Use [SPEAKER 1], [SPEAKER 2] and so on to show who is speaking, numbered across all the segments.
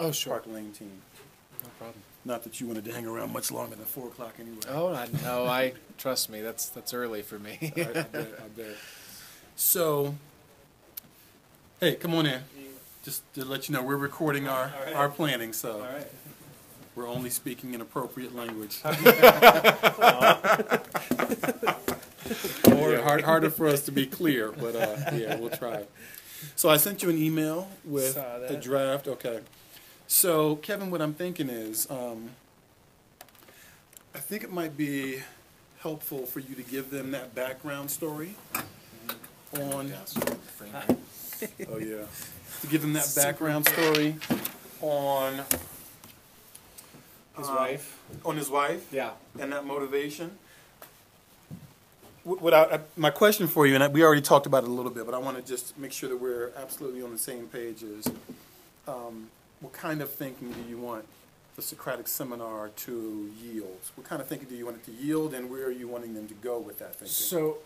[SPEAKER 1] Oh, sure.
[SPEAKER 2] Park Lane team.
[SPEAKER 1] No problem.
[SPEAKER 2] Not that you wanted to hang around much longer than 4 o'clock anyway.
[SPEAKER 1] Oh, no, I trust me. That's early for me.
[SPEAKER 2] I bet. So, hey, come on in. Just to let you know, we're recording our planning, so
[SPEAKER 3] All right.
[SPEAKER 2] we're only speaking in appropriate language. Harder for us to be clear, but yeah, we'll try. So I sent you an email with
[SPEAKER 1] Saw that.
[SPEAKER 2] a draft. Okay. So, Kevin, what I'm thinking is, I think it might be helpful for you to give them that background story on. Oh yeah, to give them that background story on
[SPEAKER 1] His wife.
[SPEAKER 2] on his wife,
[SPEAKER 1] Yeah.
[SPEAKER 2] and that motivation. My question for you, and we already talked about it a little bit, but I want to just make sure that we're absolutely on the same page, is what kind of thinking do you want the Socratic seminar to yield? What kind of thinking do you want it to yield, and where are you wanting them to go with that thinking?
[SPEAKER 1] So,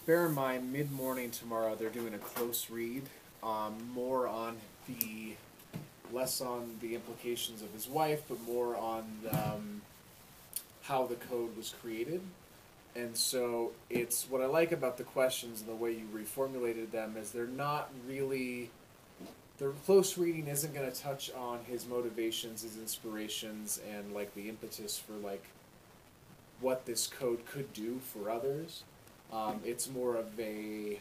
[SPEAKER 1] bear in mind, mid-morning tomorrow, they're doing a close read, more on less on the implications of his wife, but more on how the code was created. And so it's what I like about the questions and the way you reformulated them is they're not really, the close reading isn't going to touch on his motivations, his inspirations, and like the impetus for like what this code could do for others. It's more of a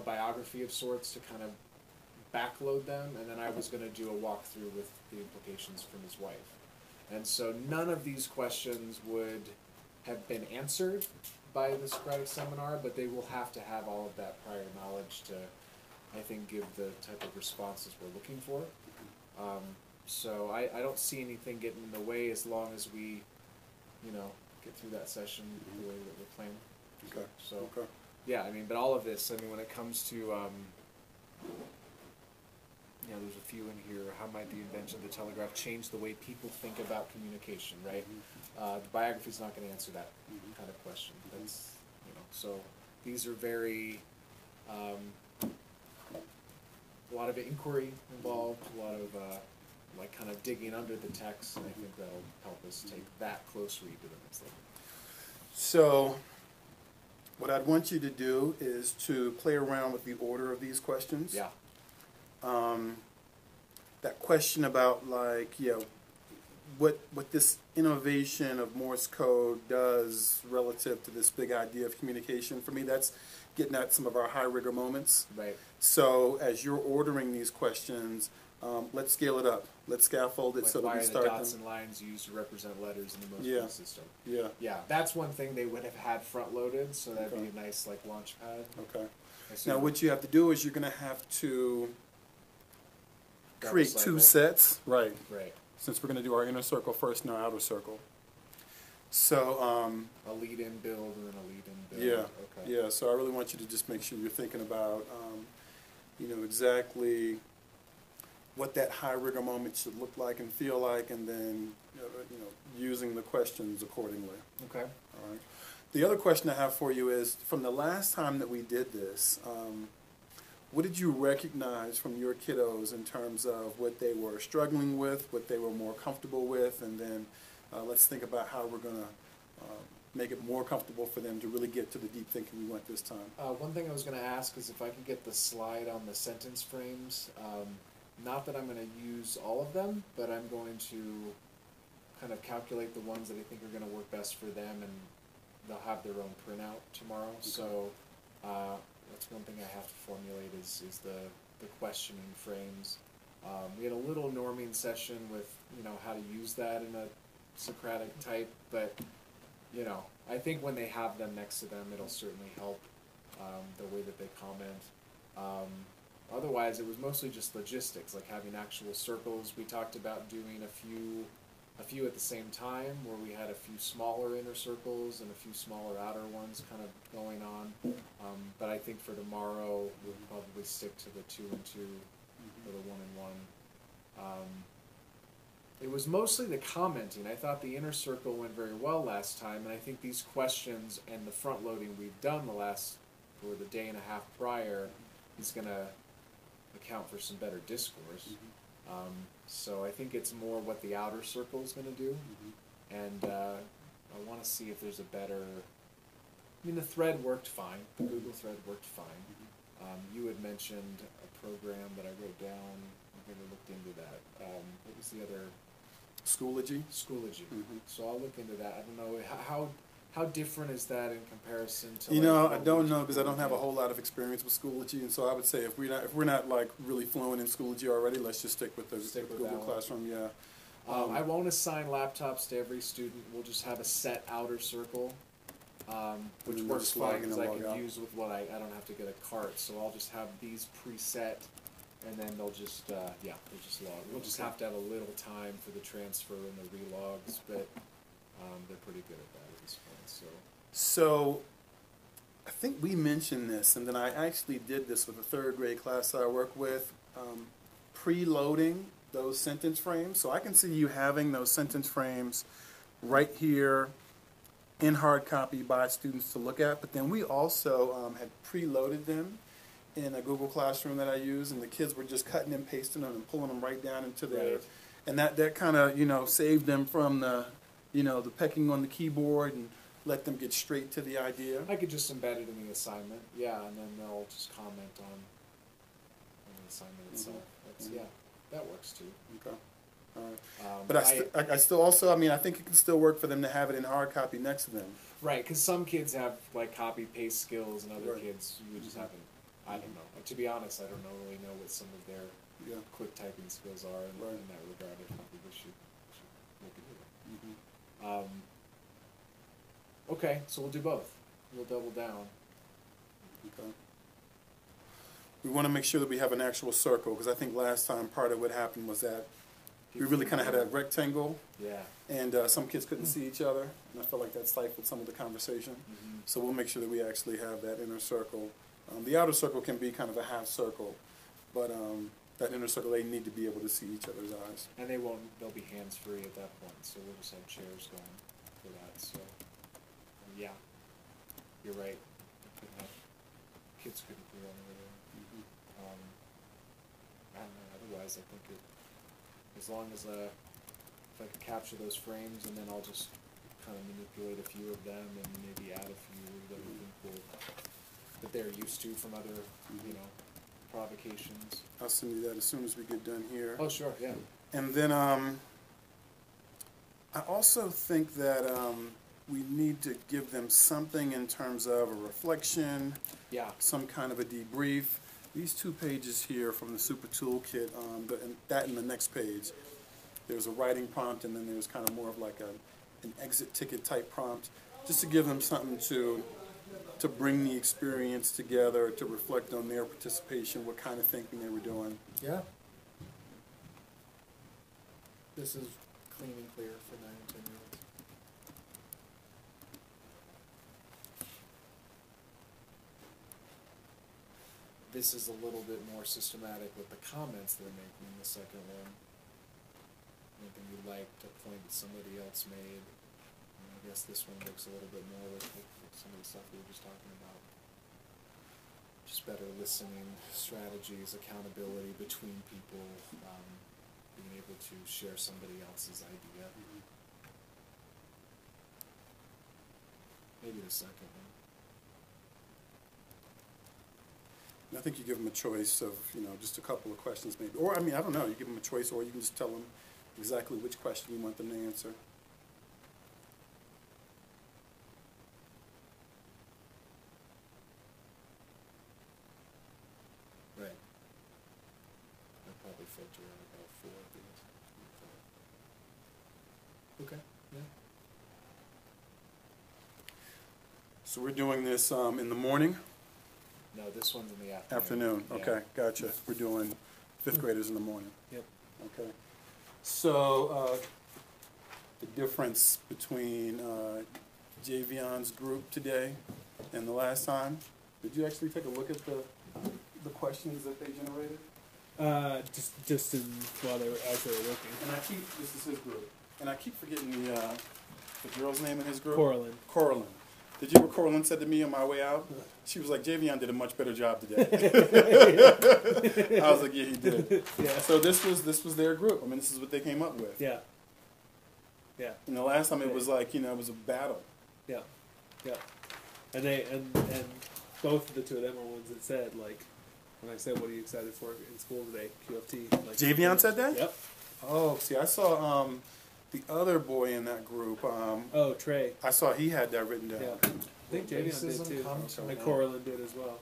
[SPEAKER 1] biography of sorts to kind of backload them, and then I was going to do a walkthrough with the implications from his wife. And so none of these questions would have been answered by the Socratic seminar, but they will have to have all of that prior knowledge to, I think, give the type of responses we're looking for. So I don't see anything getting in the way as long as we, get through that session the way that we're planning.
[SPEAKER 2] Okay.
[SPEAKER 1] So,
[SPEAKER 2] Okay.
[SPEAKER 1] yeah, I mean, but all of this, I mean, when it comes to, there's a few in here. How might the invention of the telegraph change the way people think about communication, right? The biography's not going to answer that kind of question. That's, so these are very, a lot of inquiry involved, a lot of, kind of digging under the text, and I think that'll help us take that close read to the next level.
[SPEAKER 2] So, what I'd want you to do is to play around with the order of these questions.
[SPEAKER 1] Yeah.
[SPEAKER 2] That question about what this innovation of Morse code does relative to this big idea of communication. For me, that's getting at some of our high rigor moments.
[SPEAKER 1] Right.
[SPEAKER 2] So as you're ordering these questions, let's scale it up. Let's scaffold it so that we start
[SPEAKER 1] why are the dots
[SPEAKER 2] them.
[SPEAKER 1] and lines used to represent letters in the Morse code system?
[SPEAKER 2] Yeah.
[SPEAKER 1] Yeah, that's one thing they would have had front loaded, so that'd be a nice launch pad.
[SPEAKER 2] Okay. Now what you have to do is you're going to have to create two sets. Right.
[SPEAKER 1] Right.
[SPEAKER 2] Since we're going to do our inner circle first and our outer circle. So,
[SPEAKER 1] a lead-in build and then a lead-in build.
[SPEAKER 2] yeah,
[SPEAKER 1] Okay.
[SPEAKER 2] yeah. So I really want you to just make sure you're thinking about, exactly what that high rigor moment should look like and feel like, and then, using the questions accordingly.
[SPEAKER 1] Okay.
[SPEAKER 2] All right. The other question I have for you is, from the last time that we did this, what did you recognize from your kiddos in terms of what they were struggling with, what they were more comfortable with, and then let's think about how we're going to make it more comfortable for them to really get to the deep thinking we want this time.
[SPEAKER 1] One thing I was going to ask is if I could get the slide on the sentence frames. Not that I'm going to use all of them, but I'm going to kind of calculate the ones that I think are going to work best for them, and they'll have their own printout tomorrow. Okay. So that's one thing I have to formulate is the questioning frames. We had a little norming session with how to use that in a Socratic type, but I think when they have them next to them, it'll certainly help the way that they comment. Otherwise, it was mostly just logistics, like having actual circles. We talked about doing a few at the same time, where we had a few smaller inner circles and a few smaller outer ones kind of going on. But I think for tomorrow, we'll probably stick to the 2 and 2 or the 1 and 1. It was mostly the commenting. I thought the inner circle went very well last time, and I think these questions and the front loading we've done for the day and a half prior is going to account for some better discourse. So I think it's more what the outer circle is going to do, and I want to see if there's a better. I mean, the thread worked fine. The Google thread worked fine. You had mentioned a program that I wrote down. I never looked into that. What was the other?
[SPEAKER 2] Schoology.
[SPEAKER 1] Schoology. So I'll look into that. I don't know how different is that in comparison to.
[SPEAKER 2] You know, I don't know because I don't have a whole lot of experience with Schoology, and so I would say if we're not like really fluent in Schoology already, let's just stick with the Google Classroom. Yeah.
[SPEAKER 1] I won't assign laptops to every student. We'll just have a set outer circle, which works fine because I can use with what I don't have to get a cart. So I'll just have these preset, and then they'll just they'll just log. We'll just have to have a little time for the transfer and the relogs, but they're pretty good at that at this point.
[SPEAKER 2] So I think we mentioned this, and then I actually did this with a third grade class that I work with, preloading those sentence frames. So I can see you having those sentence frames right here in hard copy by students to look at, but then we also had preloaded them in a Google Classroom that I use, and the kids were just cutting and pasting them and pulling them right down into their, and that kind of, you know, saved them from the, you know, the pecking on the keyboard and let them get straight to the idea.
[SPEAKER 1] I could just embed it in the assignment, and then they'll just comment on the assignment itself. That's, that works too.
[SPEAKER 2] Okay. All right. But I still also, I mean, I think it can still work for them to have it in hard copy next to them.
[SPEAKER 1] Right, because some kids have like copy paste skills, and other kids you just haven't. I don't know. To be honest, I don't really know what some of their quick typing skills are in that regard. I think we should look into it. Okay, so we'll do both. We'll double down.
[SPEAKER 2] Okay. We want to make sure that we have an actual circle, because I think last time part of what happened was that we really kind of had a rectangle, and some kids couldn't see each other, and I felt like that stifled some of the conversation. So we'll make sure that we actually have that inner circle. The outer circle can be kind of a half circle, but that inner circle, they need to be able to see each other's eyes.
[SPEAKER 1] And they'll be hands-free at that point, so we'll just have chairs going for that. So, yeah, you're right. Kids couldn't be on there. I don't know, otherwise I think as long as if I could capture those frames, and then I'll just kind of manipulate a few of them and maybe add a few that we think that they're used to from other, provocations.
[SPEAKER 2] I'll send you that as soon as we get done here.
[SPEAKER 1] Oh, sure, yeah.
[SPEAKER 2] And then I also think that we need to give them something in terms of a reflection, some kind of a debrief. These 2 pages here from the Super Toolkit, and that in the next page, there's a writing prompt, and then there's kind of more of like an exit ticket type prompt, just to give them something to bring the experience together, to reflect on their participation, what kind of thinking they were doing.
[SPEAKER 1] Yeah. This is clean and clear for 9 and 10-year-olds. This is a little bit more systematic with the comments they're making in the second one. Anything you'd like to point that somebody else made. And I guess this one looks a little bit more like some of the stuff we were just talking about. Just better listening strategies, accountability between people, being able to share somebody else's idea. Maybe the second one.
[SPEAKER 2] I think you give them a choice of, just a couple of questions maybe. Or, I mean, I don't know, you give them a choice, or you can just tell them exactly which question you want them to answer.
[SPEAKER 1] Right. I'd probably filter out about 4 of these. Okay, yeah.
[SPEAKER 2] So we're doing this in the morning?
[SPEAKER 1] No, this one's in the afternoon.
[SPEAKER 2] Okay, gotcha. We're doing 5th graders in the morning.
[SPEAKER 1] Yep.
[SPEAKER 2] Okay. So the difference between Javion's group today and the last time, did you actually take a look at the questions that they generated?
[SPEAKER 3] Just while they were working.
[SPEAKER 2] And this is his group, and I keep forgetting the girl's name in his group.
[SPEAKER 3] Coraline.
[SPEAKER 2] Coraline. Did you hear what Corlin said to me on my way out? She was like, Javion did a much better job today. I was like, yeah, he did.
[SPEAKER 3] Yeah.
[SPEAKER 2] So this was their group. I mean, this is what they came up with.
[SPEAKER 3] Yeah. Yeah.
[SPEAKER 2] And the last time it was like, it was a battle.
[SPEAKER 3] Yeah. Yeah. And both of the two of them are ones that said, like, when I said, what are you excited for in school today? QFT. Like,
[SPEAKER 2] Javion said that?
[SPEAKER 3] Yep.
[SPEAKER 2] Oh, see, I saw the other boy in that group.
[SPEAKER 3] Oh, Trey.
[SPEAKER 2] I saw he had that written down.
[SPEAKER 3] Yeah. I think Javion
[SPEAKER 1] Racism
[SPEAKER 3] did too.
[SPEAKER 1] comes from
[SPEAKER 3] And
[SPEAKER 1] that.
[SPEAKER 3] Corlin did as well.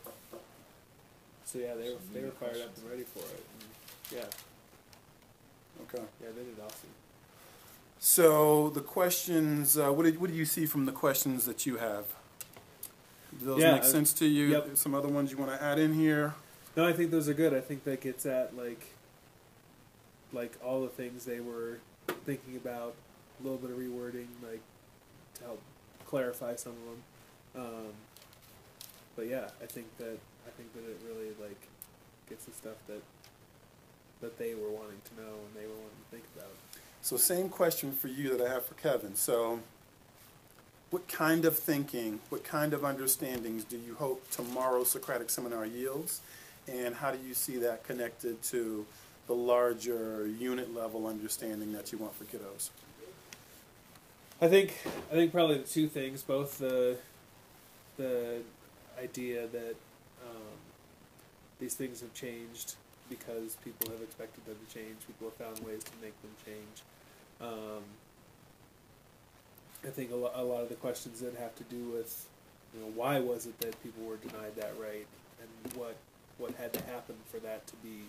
[SPEAKER 3] So yeah, they were fired up and ready for it. And yeah.
[SPEAKER 2] Okay.
[SPEAKER 3] Yeah, they did awesome.
[SPEAKER 2] So the questions, what do you see from the questions that you have? Do those
[SPEAKER 3] Yeah,
[SPEAKER 2] make sense to you?
[SPEAKER 3] yep.
[SPEAKER 2] Some other ones you want to add in here?
[SPEAKER 3] No, I think those are good. I think that gets at like all the things they were thinking about, a little bit of rewording, like to help clarify some of them. But yeah, I think that it really like gets the stuff that they were wanting to know and they were wanting to think about.
[SPEAKER 2] So same question for you that I have for Kevin. So what kind of thinking, what kind of understandings do you hope tomorrow's Socratic Seminar yields? And how do you see that connected to the larger unit level understanding that you want for kiddos?
[SPEAKER 3] I think probably the two things, both the idea that these things have changed because people have expected them to change, people have found ways to make them change. I think a lot of the questions that have to do with, why was it that people were denied that right, and what had to happen for that to be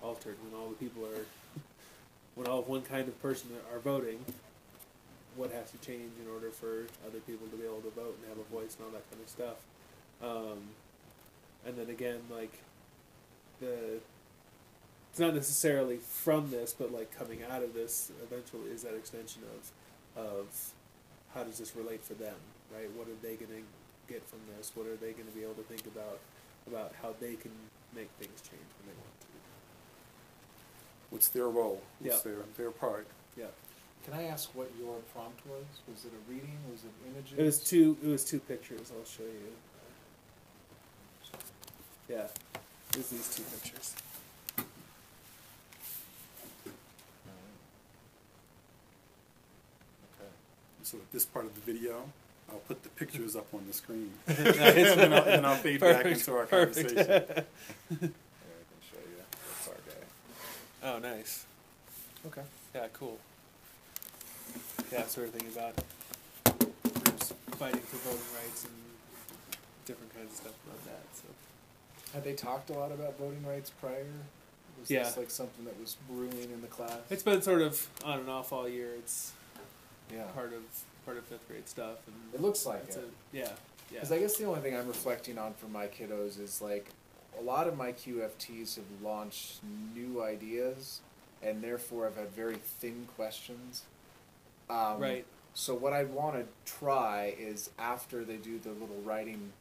[SPEAKER 3] altered when all the people are, when all of one kind of person are voting, what has to change in order for other people to be able to vote and have a voice and all that kind of stuff. And then again, like, it's not necessarily from this, but like coming out of this eventually is that extension of how does this relate for them, right? What are they going to get from this? What are they going to be able to think about how they can make things change when they want to?
[SPEAKER 2] What's their role? What's
[SPEAKER 3] Yeah.
[SPEAKER 2] their part?
[SPEAKER 3] Yeah.
[SPEAKER 1] Can I ask what your prompt was? Was it a reading? Was it images?
[SPEAKER 3] It was two pictures. I'll show you. Yeah, it was these two pictures.
[SPEAKER 1] Okay.
[SPEAKER 2] So at this part of the video, I'll put the pictures up on the screen.
[SPEAKER 3] Nice.
[SPEAKER 2] and then I'll fade back
[SPEAKER 3] Perfect.
[SPEAKER 2] into our
[SPEAKER 3] Perfect.
[SPEAKER 2] conversation.
[SPEAKER 1] Here, I can show you. That's our guy.
[SPEAKER 3] Oh, nice.
[SPEAKER 1] Okay.
[SPEAKER 3] Yeah, cool. Yeah, sort of thinking about groups fighting for voting rights and different kinds of stuff about that. So.
[SPEAKER 1] Had they talked a lot about voting rights prior? Was
[SPEAKER 3] Yeah.
[SPEAKER 1] this like something that was brewing in the class?
[SPEAKER 3] It's been sort of on and off all year. It's
[SPEAKER 1] yeah.
[SPEAKER 3] part of fifth grade stuff, and
[SPEAKER 1] It looks like
[SPEAKER 3] it's
[SPEAKER 1] it.
[SPEAKER 3] yeah.
[SPEAKER 1] Because I guess the only thing I'm reflecting on for my kiddos is like a lot of my QFTs have launched new ideas, and therefore I've had very thin questions.
[SPEAKER 3] Right.
[SPEAKER 1] So what I want to try is after they do the little writing,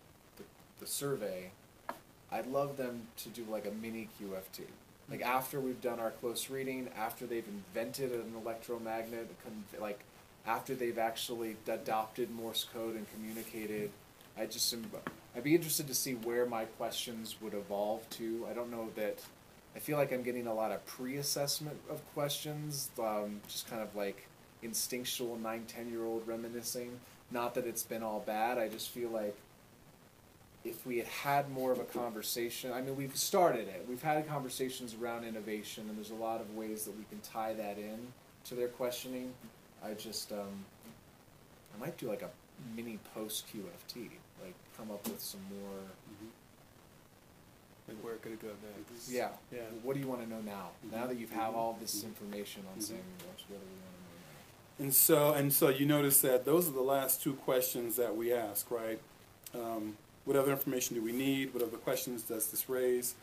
[SPEAKER 1] the survey, I'd love them to do like a mini QFT. Like after we've done our close reading, after they've invented an electromagnet, like after they've actually adopted Morse code and communicated, I'd be interested to see where my questions would evolve to. I don't know that, I feel like I'm getting a lot of pre-assessment of questions, just kind of like instinctual 9-10-year-old reminiscing. Not that it's been all bad, I just feel like if we had had more of a conversation, I mean, we've started it. We've had conversations around innovation, and there's a lot of ways that we can tie that in to their questioning. I just, I might do like a mini post-QFT, like come up with some more,
[SPEAKER 3] Like where could it go next?
[SPEAKER 1] yeah.
[SPEAKER 3] Yeah.
[SPEAKER 1] What do you want to know now? Now that you've have all this information on Samuel Morse, what do we want to know now?
[SPEAKER 2] And so you notice that those are the last two questions that we ask, right? What other information do we need? What other questions does this raise?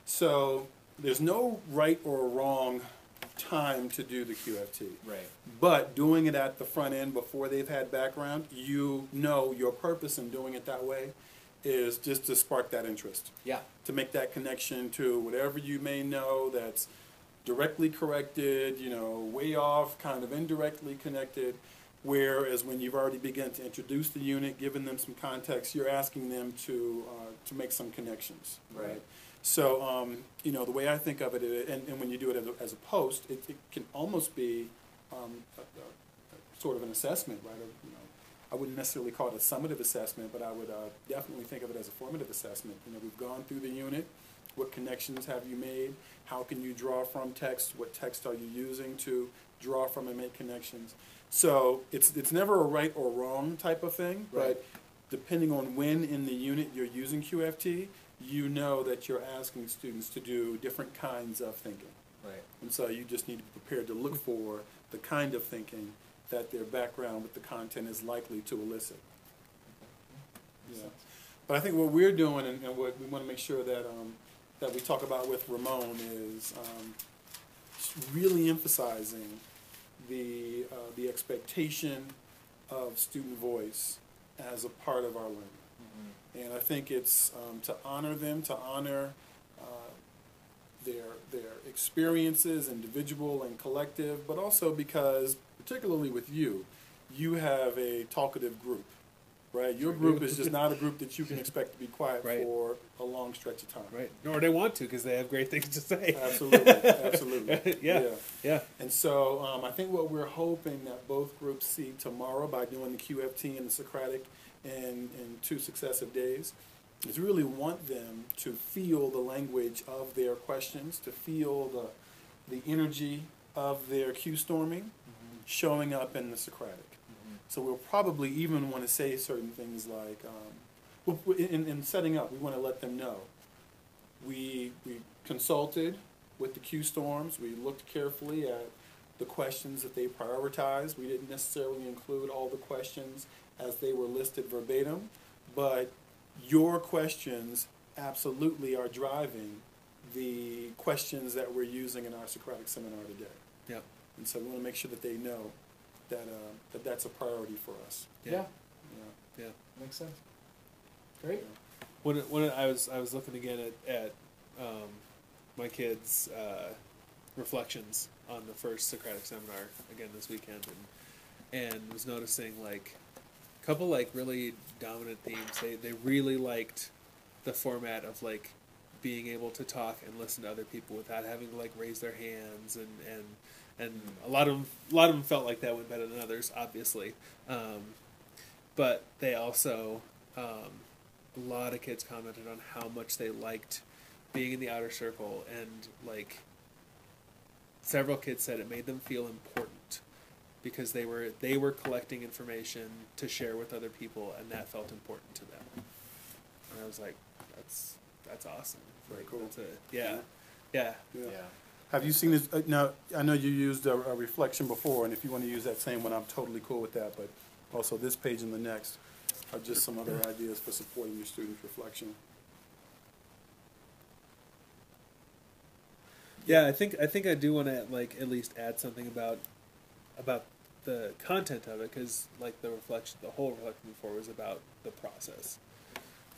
[SPEAKER 2] So there's no right or wrong time to do the QFT.
[SPEAKER 1] Right.
[SPEAKER 2] But doing it at the front end before they've had background, you know your purpose in doing it that way is just to spark that interest.
[SPEAKER 1] Yeah.
[SPEAKER 2] To make that connection to whatever you may know that's directly corrected, way off, kind of indirectly connected. Whereas when you've already begun to introduce the unit, given them some context, you're asking them to make some connections, right? So, you know, the way I think of it, and when you do it as a post, it can almost be sort of an assessment, right? Or, you know, I wouldn't necessarily call it a summative assessment, but I would definitely think of it as a formative assessment. You know, we've gone through the unit. What connections have you made? How can you draw from text? What text are you using to draw from and make connections? So it's never a right or wrong type of thing,
[SPEAKER 1] Right.
[SPEAKER 2] but depending on when in the unit you're using QFT, you know that you're asking students to do different kinds of thinking.
[SPEAKER 1] Right.
[SPEAKER 2] And so you just need to be prepared to look for the kind of thinking that their background with the content is likely to elicit. Yeah. But I think what we're doing and what we want to make sure that that we talk about with Ramon is really emphasizing the expectation of student voice as a part of our learning. And I think it's to honor them, to honor their experiences, individual and collective, but also because, particularly with you, you have a talkative group, right? Your group is just not a group that you can expect to be quiet
[SPEAKER 3] Right.
[SPEAKER 2] for a long stretch of time.
[SPEAKER 3] Right. Nor they want to, because they have great things to say.
[SPEAKER 2] Absolutely, absolutely.
[SPEAKER 3] Yeah.
[SPEAKER 2] And so I think what we're hoping that both groups see tomorrow by doing the QFT and the Socratic in 2 successive days is really want them to feel the language of their questions, to feel the energy of their Q storming showing up in the Socratic. So we'll probably even want to say certain things like, in setting up, we want to let them know. We consulted with the Q storms. We looked carefully at the questions that they prioritized. We didn't necessarily include all the questions as they were listed verbatim, but your questions absolutely are driving the questions that we're using in our Socratic seminar today.
[SPEAKER 3] Yep.
[SPEAKER 2] And so we want to make sure that they know that that's a priority for us.
[SPEAKER 1] Yeah.
[SPEAKER 3] Yeah.
[SPEAKER 1] Makes sense. Great.
[SPEAKER 3] When I was looking again at my kids' reflections on the first Socratic seminar again this weekend, and was noticing like a couple like really dominant themes. They really liked the format of like being able to talk and listen to other people without having to like raise their hands, and a lot of them felt like that went better than others, obviously. But they also a lot of kids commented on how much they liked being in the outer circle, and like several kids said it made them feel important because they were collecting information to share with other people, and that felt important to them. And I was like, that's awesome.
[SPEAKER 2] Very
[SPEAKER 3] Like,
[SPEAKER 2] cool.
[SPEAKER 3] Yeah.
[SPEAKER 2] Have you seen this? Now, I know you used a reflection before, and if you want to use that same one, I'm totally cool with that. But also this page and the next are just some other ideas for supporting your students' reflection.
[SPEAKER 3] Yeah, I think I do want to like at least add something about the content of it, because like the whole reflection before was about the process,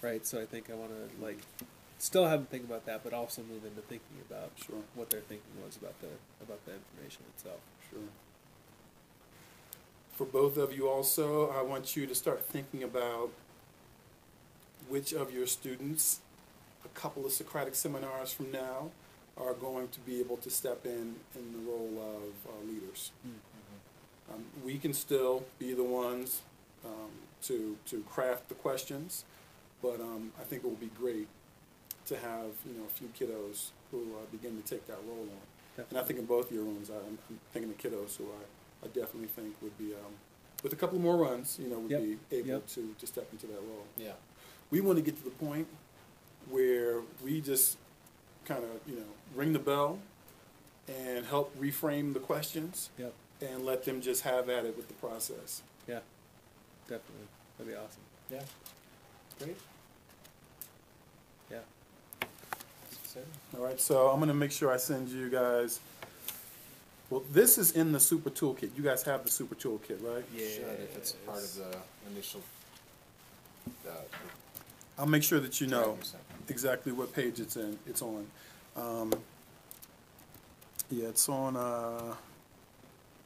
[SPEAKER 3] right? So I think I want to like still have them think about that, but also move into thinking about
[SPEAKER 2] Sure.
[SPEAKER 3] what their thinking was about the information itself.
[SPEAKER 2] Sure. For both of you also, I want you to start thinking about which of your students, a couple of Socratic seminars from now, are going to be able to step in the role of leaders. We can still be the ones to craft the questions, but I think it will be great to have a few kiddos who begin to take that role on.
[SPEAKER 3] Definitely.
[SPEAKER 2] And I think in both your rooms, I'm thinking of kiddos who I definitely think would be, with a couple more runs, would
[SPEAKER 3] Yep.
[SPEAKER 2] be able
[SPEAKER 3] Yep.
[SPEAKER 2] to step into that role.
[SPEAKER 1] Yeah.
[SPEAKER 2] We want to get to the point where we just kind of, ring the bell and help reframe the questions
[SPEAKER 3] Yep.
[SPEAKER 2] and let them just have at it with the process.
[SPEAKER 3] Yeah. Definitely. That'd be awesome.
[SPEAKER 1] Yeah. Great.
[SPEAKER 3] Yeah.
[SPEAKER 2] All right, so I'm going to make sure I send you guys. Well, this is in the super toolkit. You guys have the super toolkit, right?
[SPEAKER 3] Yeah.
[SPEAKER 1] Should, if it's part of the initial.
[SPEAKER 2] I'll make sure that you know
[SPEAKER 1] you sent.
[SPEAKER 2] exactly what page it's in. It's on. Yeah, it's on.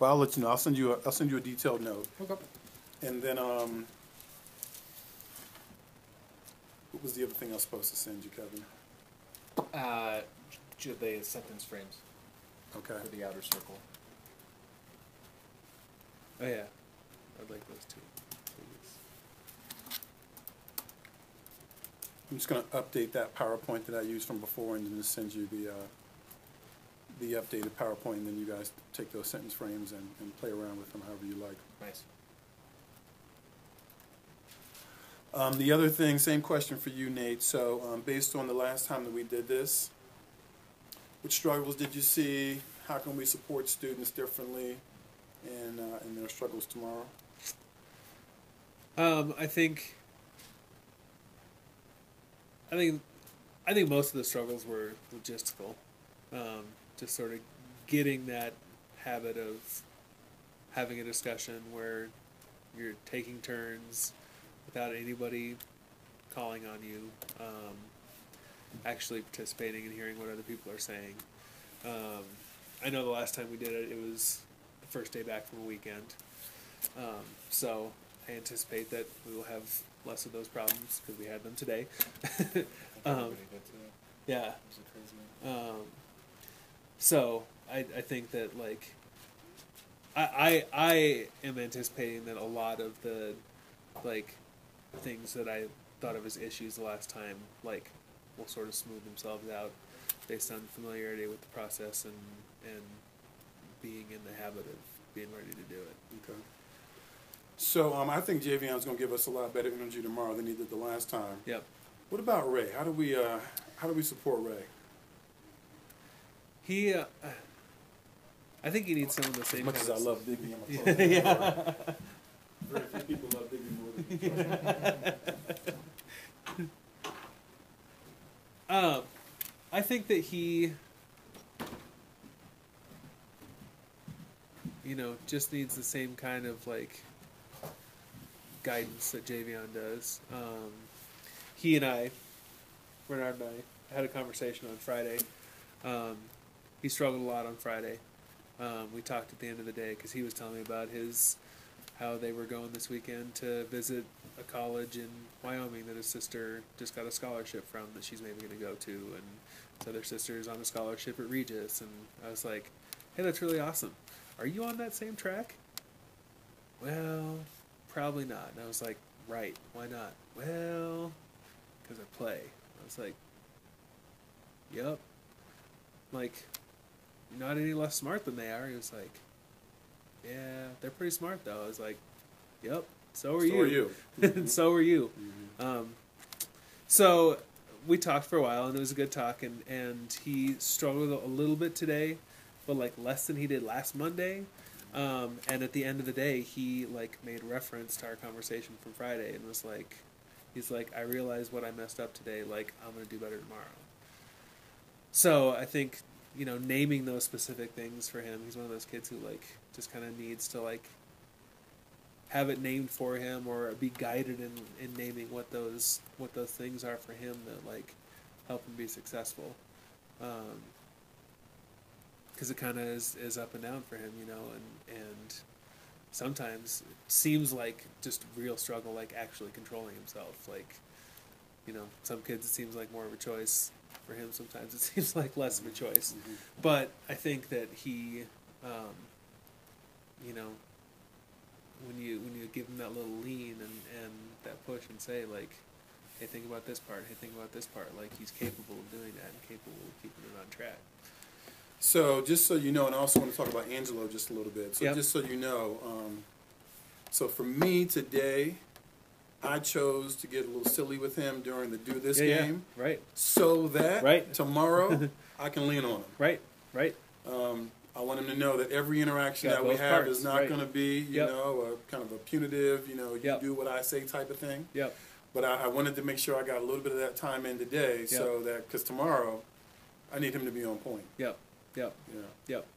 [SPEAKER 2] But I'll let you know. I'll send you a detailed note.
[SPEAKER 1] Okay.
[SPEAKER 2] And then what was the other thing I was supposed to send you, Kevin?
[SPEAKER 1] The sentence frames
[SPEAKER 2] Okay.
[SPEAKER 1] for the outer circle.
[SPEAKER 3] Oh yeah, I'd like those two. Please.
[SPEAKER 2] I'm just going to update that PowerPoint that I used from before, and then just send you the updated PowerPoint, and then you guys take those sentence frames and play around with them however you like.
[SPEAKER 1] Nice.
[SPEAKER 2] The other thing, same question for you, Nate. So based on the last time that we did this, which struggles did you see? How can we support students differently in their struggles tomorrow?
[SPEAKER 3] I think most of the struggles were logistical. Just sort of getting that habit of having a discussion where you're taking turns without anybody calling on you, actually participating and hearing what other people are saying. I know the last time we did it, it was the first day back from a weekend. So I anticipate that we will have less of those problems because we had them today.
[SPEAKER 1] Everybody did today.
[SPEAKER 3] Yeah.
[SPEAKER 1] It was a crazy one.
[SPEAKER 3] So I think that like I am anticipating that a lot of the like things that I thought of as issues the last time like will sort of smooth themselves out based on familiarity with the process and being in the habit of being ready to do it.
[SPEAKER 2] Okay. So I think Javion's going to give us a lot better energy tomorrow than he did the last time.
[SPEAKER 3] Yep.
[SPEAKER 2] What about Ray? How do we support Ray?
[SPEAKER 3] He, I think he needs some of the same.
[SPEAKER 2] As much
[SPEAKER 3] kind
[SPEAKER 2] as
[SPEAKER 3] of
[SPEAKER 2] I love Digby, I'm a
[SPEAKER 3] stuff. Yeah.
[SPEAKER 2] Very few people love Digby more than me.
[SPEAKER 3] I think that he, just needs the same kind of like guidance that Javion does. He and I, Bernard and I, had a conversation on Friday. He struggled a lot on Friday. We talked at the end of the day because he was telling me about how they were going this weekend to visit a college in Wyoming that his sister just got a scholarship from that she's maybe going to go to, and so their sister is on a scholarship at Regis, and I was like, hey, that's really awesome. Are you on that same track? Well, probably not. And I was like, right, why not? Well, because I play. I was like, yep. Like, you're not any less smart than they are. He was like, yeah, they're pretty smart though. I was like, yep, so are you.
[SPEAKER 2] Mm-hmm.
[SPEAKER 3] So are you.
[SPEAKER 2] Mm-hmm.
[SPEAKER 3] So we talked for a while, and it was a good talk, and he struggled a little bit today, but like less than he did last Monday. And at the end of the day, he like made reference to our conversation from Friday and was like, he's like, I realized what I messed up today. Like, I'm going to do better tomorrow. So I think, naming those specific things for him, he's one of those kids who like just kind of needs to like have it named for him or be guided in naming what those things are for him that like help him be successful. Because it kind of is up and down for him, and sometimes it seems like just real struggle, like actually controlling himself. Like, some kids it seems like more of a choice. For him, sometimes it seems like less of a choice.
[SPEAKER 2] Mm-hmm.
[SPEAKER 3] But I think that he, when you give him that little lean and that push and say like, hey, think about this part, hey, think about this part, like he's capable of doing that and capable of keeping it on track.
[SPEAKER 2] So just so you know, and I also want to talk about Angelo just a little bit. So
[SPEAKER 3] Yep.
[SPEAKER 2] just so you know, so for me today, I chose to get a little silly with him during the Do This game.
[SPEAKER 3] Yeah. Right.
[SPEAKER 2] So that
[SPEAKER 3] Right.
[SPEAKER 2] tomorrow I can lean on him.
[SPEAKER 3] Right.
[SPEAKER 2] I want him to know that every interaction
[SPEAKER 3] Got
[SPEAKER 2] that we
[SPEAKER 3] both
[SPEAKER 2] have
[SPEAKER 3] parts,
[SPEAKER 2] is not
[SPEAKER 3] right.
[SPEAKER 2] going to be,
[SPEAKER 3] Yep.
[SPEAKER 2] a kind of a punitive, you
[SPEAKER 3] Yep.
[SPEAKER 2] do what I say type of thing.
[SPEAKER 3] Yep.
[SPEAKER 2] But I wanted to make sure I got a little bit of that time in today, so that because tomorrow I need him to be on point.
[SPEAKER 3] Yep. Yep.
[SPEAKER 2] Yeah.
[SPEAKER 3] Yep.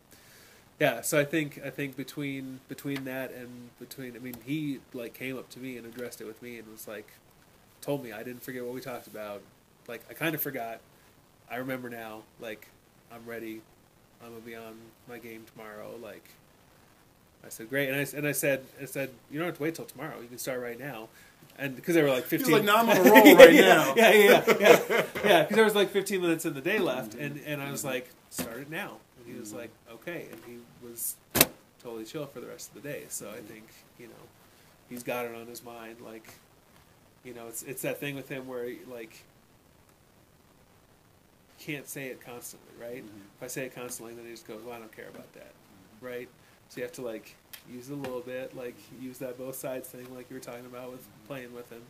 [SPEAKER 3] Yeah, so I think between that and he like came up to me and addressed it with me and was like, told me I didn't forget what we talked about. Like I kind of forgot. I remember now. Like I'm ready. I'm gonna be on my game tomorrow. Like I said, great. And I said, you don't have to wait till tomorrow. You can start right now. And because they were like 15.
[SPEAKER 2] He's like, no, I'm on a roll right now.
[SPEAKER 3] Yeah. Because there was like 15 minutes in the day left, and I was like, start it now. And he was like, okay. And he was totally chill for the rest of the day. So I think, he's got it on his mind. Like, it's that thing with him where like, can't say it constantly, right? If I say it constantly, then he just goes, well, I don't care about that, right? So you have to like use it a little bit, like use that both sides thing, like you were talking about with playing with him,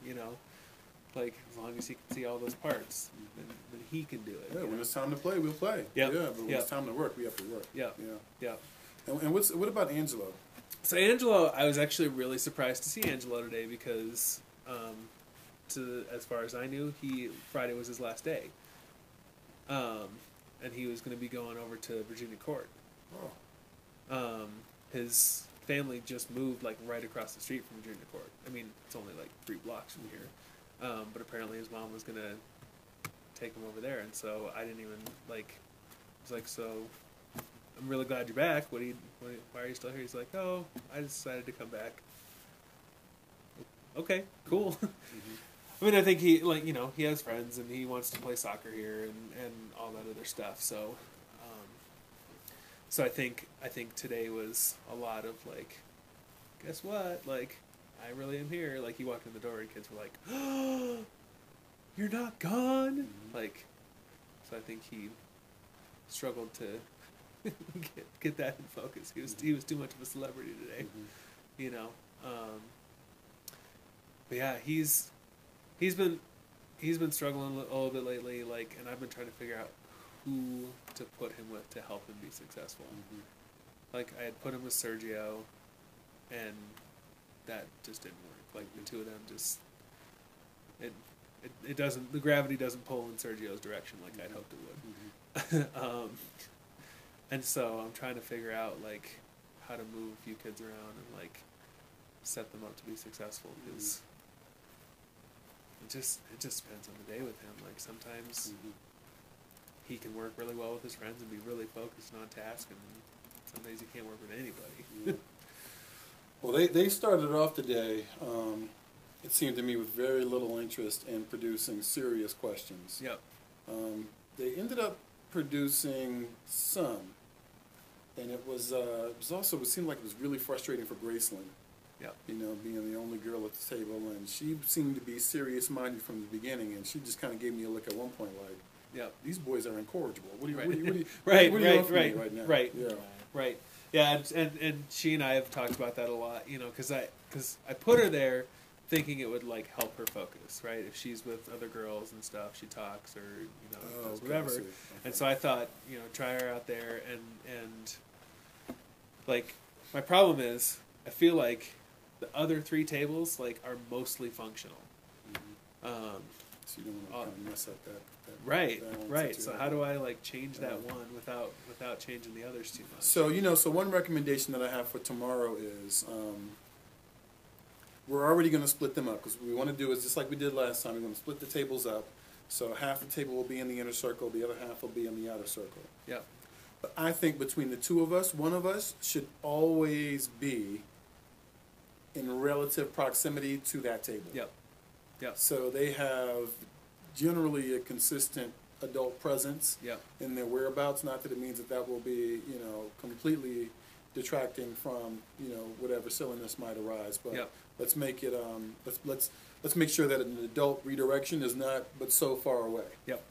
[SPEAKER 3] like as long as he can see all those parts, then he can do it.
[SPEAKER 2] Yeah, when it's time to play, we'll play.
[SPEAKER 3] Yep.
[SPEAKER 2] Yeah, but when it's time to work, we have to work.
[SPEAKER 3] Yeah.
[SPEAKER 2] And what about Angelo?
[SPEAKER 3] So Angelo, I was actually really surprised to see Angelo today because, as far as I knew, Friday was his last day. And he was going to be going over to Virginia Court.
[SPEAKER 2] Oh.
[SPEAKER 3] His family just moved like right across the street from Virginia Court. I mean, it's only like 3 blocks from here. But apparently his mom was going to take him over there. And so I didn't even like, I was like, so I'm really glad you're back. Why are you still here? He's like, oh, I decided to come back. Okay, cool. I mean, I think he he has friends and he wants to play soccer here and all that other stuff. So, I think today was a lot of like, guess what? Like, I really am here. Like, he walked in the door and kids were like, oh, you're not gone. Like, so I think he struggled to get that in focus. He was too much of a celebrity today, But yeah, he's been struggling a little bit lately, like, and I've been trying to figure out who to put him with to help him be successful. Like, I had put him with Sergio, and that just didn't work. Like, the two of them just it doesn't, the gravity doesn't pull in Sergio's direction like I'd hoped it would. And so I'm trying to figure out like how to move a few kids around and like set them up to be successful because. It just depends on the day with him. Like sometimes he can work really well with his friends and be really focused and on task, and some days he can't work with anybody.
[SPEAKER 2] Well, they started off today, it seemed to me, with very little interest in producing serious questions.
[SPEAKER 3] Yep.
[SPEAKER 2] They ended up producing some, and it seemed like it was really frustrating for Graceland.
[SPEAKER 3] Yep.
[SPEAKER 2] Being the only girl at the table, and she seemed to be serious-minded from the beginning, and she just kind of gave me a look at one point, like,
[SPEAKER 3] "Yep,
[SPEAKER 2] these boys are incorrigible. What do you
[SPEAKER 3] right
[SPEAKER 2] now?"
[SPEAKER 3] Right.
[SPEAKER 2] Yeah.
[SPEAKER 3] Right. Yeah, and she and I have talked about that a lot, because I put her there thinking it would like help her focus, right? If she's with other girls and stuff, she talks or does whatever. Okay. And so I thought, try her out there, and like my problem is I feel like the other 3 tables like are mostly functional.
[SPEAKER 2] So you don't want to kind of mess up that
[SPEAKER 3] right. So how do I like change that one without changing the others too much?
[SPEAKER 2] So one recommendation that I have for tomorrow is we're already going to split them up because what we want to do is just like we did last time. We're going to split the tables up. So half the table will be in the inner circle, the other half will be in the outer circle.
[SPEAKER 3] Yeah.
[SPEAKER 2] But I think between the two of us, one of us should always be in relative proximity to that table.
[SPEAKER 3] Yep. Yep.
[SPEAKER 2] So they have generally a consistent adult presence in their whereabouts. Not that it means that will be, completely detracting from, whatever silliness might arise. But let's make it, let's make sure that an adult redirection is not but so far away.
[SPEAKER 3] Yep.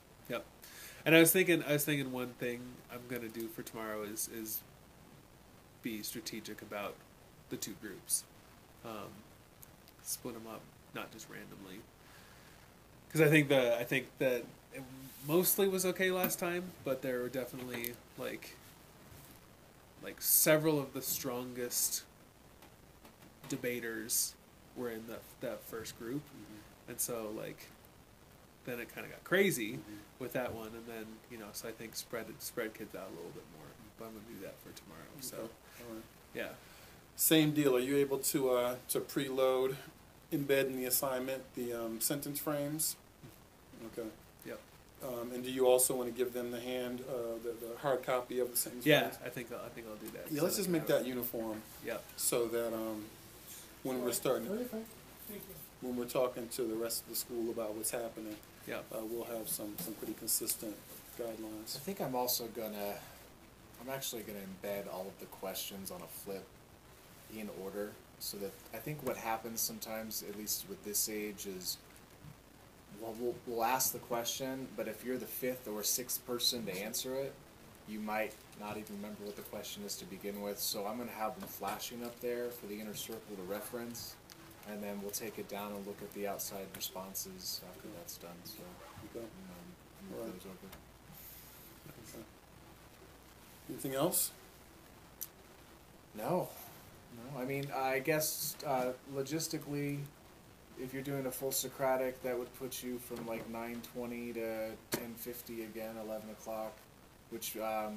[SPEAKER 3] And I was thinking one thing I'm gonna do for tomorrow is be strategic about the 2 groups. Split them up, not just randomly. Because I think that it mostly was okay last time, but there were definitely like several of the strongest debaters were in that first group, and so like then it kind of got crazy with that one, and then so I think spread kids out a little bit more. But I'm gonna do that for tomorrow. So
[SPEAKER 2] all right.
[SPEAKER 3] Yeah.
[SPEAKER 2] Same deal. Are you able to preload, embed in the assignment the sentence frames? Okay.
[SPEAKER 3] Yep.
[SPEAKER 2] And do you also want to give them the hard copy of the sentence
[SPEAKER 3] Yeah,
[SPEAKER 2] phrase?
[SPEAKER 3] I think I'll do that.
[SPEAKER 2] Yeah, let's just make that uniform
[SPEAKER 3] Yeah.
[SPEAKER 2] so that when we're starting,
[SPEAKER 1] Very fine. Thank you.
[SPEAKER 2] when we're talking to the rest of the school about what's happening,
[SPEAKER 3] Yeah.
[SPEAKER 2] we'll have some pretty consistent guidelines.
[SPEAKER 1] I think I'm actually gonna embed all of the questions on a flip in order, so that I think what happens sometimes, at least with this age, is we'll ask the question, but if you're the fifth or sixth person to answer it, you might not even remember what the question is to begin with. So I'm gonna have them flashing up there for the inner circle to reference, and then we'll take it down and look at the outside responses after that's done. So
[SPEAKER 2] Okay.
[SPEAKER 1] move
[SPEAKER 2] Alright.
[SPEAKER 1] those over.
[SPEAKER 2] Okay. Anything else?
[SPEAKER 1] No. I mean, I guess logistically, if you're doing a full Socratic, that would put you from like 9:20 to 10:50 again, 11 o'clock. Which the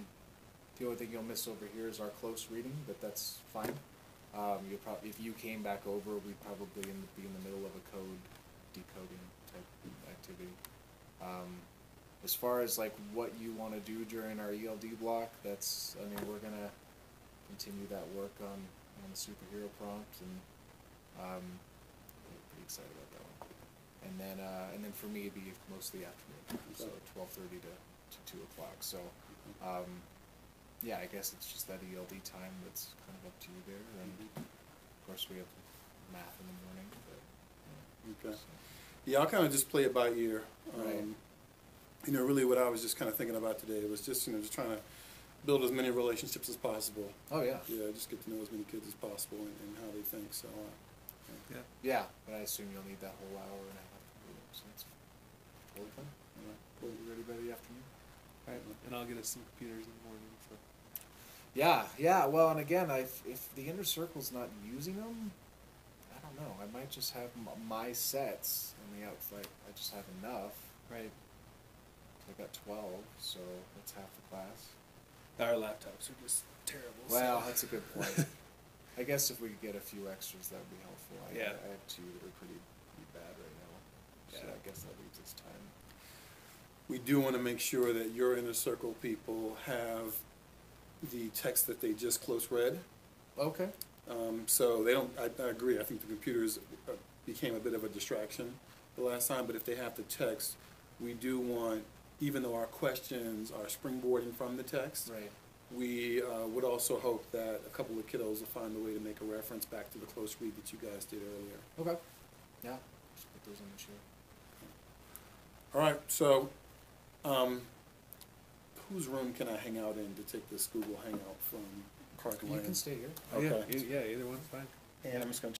[SPEAKER 1] only thing you'll miss over here is our close reading, but that's fine. You'll probably, if you came back over, we'd probably be in the middle of a code decoding type activity. As far as like what you want to do during our ELD block, we're gonna continue that work on the superhero prompt, and I'm pretty excited about that one. And then for me, it'd be mostly afternoon, so 12:30 to 2 o'clock. So, yeah, I guess it's just that ELD time that's kind of up to you there. And of course, we have math in the morning. But,
[SPEAKER 2] Okay.
[SPEAKER 1] so.
[SPEAKER 2] Yeah, I'll kind of just play it by ear.
[SPEAKER 1] Right.
[SPEAKER 2] Really what I was just kind of thinking about today was just, just trying to build as many relationships as possible.
[SPEAKER 1] Oh yeah.
[SPEAKER 2] Yeah, just get to know as many kids as possible and how they think. So,
[SPEAKER 3] Yeah.
[SPEAKER 1] Yeah, but I assume you'll need that whole hour and a half to do it, so it's totally fine.
[SPEAKER 2] all right.
[SPEAKER 1] We'll be ready by the afternoon.
[SPEAKER 3] Right. And I'll get us some computers in the morning. So.
[SPEAKER 1] Yeah. Well, and again, if the inner circle's not using them, I don't know. I might just have my sets on the outside. I just have enough.
[SPEAKER 3] Right.
[SPEAKER 1] I got 12, so that's half the class.
[SPEAKER 3] Our laptops are just terrible.
[SPEAKER 1] Well,
[SPEAKER 3] so.
[SPEAKER 1] that's a good point. I guess if we could get a few extras, that would be helpful.
[SPEAKER 3] Yeah.
[SPEAKER 1] I have two that are pretty bad right now, so
[SPEAKER 3] Yeah.
[SPEAKER 1] I guess that leaves us time.
[SPEAKER 2] We do want to make sure that your inner circle people have the text that they just close read.
[SPEAKER 1] Okay.
[SPEAKER 2] So they don't, I agree, I think the computers became a bit of a distraction the last time, but if they have the text, we do want, even though our questions are springboarding from the text,
[SPEAKER 1] Right.
[SPEAKER 2] we would also hope that a couple of kiddos will find a way to make a reference back to the close read that you guys did earlier.
[SPEAKER 1] Okay. Yeah. Just put those in the show.
[SPEAKER 2] All right, so whose room can I hang out in to take this Google Hangout from Park and
[SPEAKER 1] You
[SPEAKER 2] Lane?
[SPEAKER 1] can stay here.
[SPEAKER 3] Oh, yeah.
[SPEAKER 2] Okay.
[SPEAKER 3] Yeah, either one's fine.
[SPEAKER 2] And I'm just going to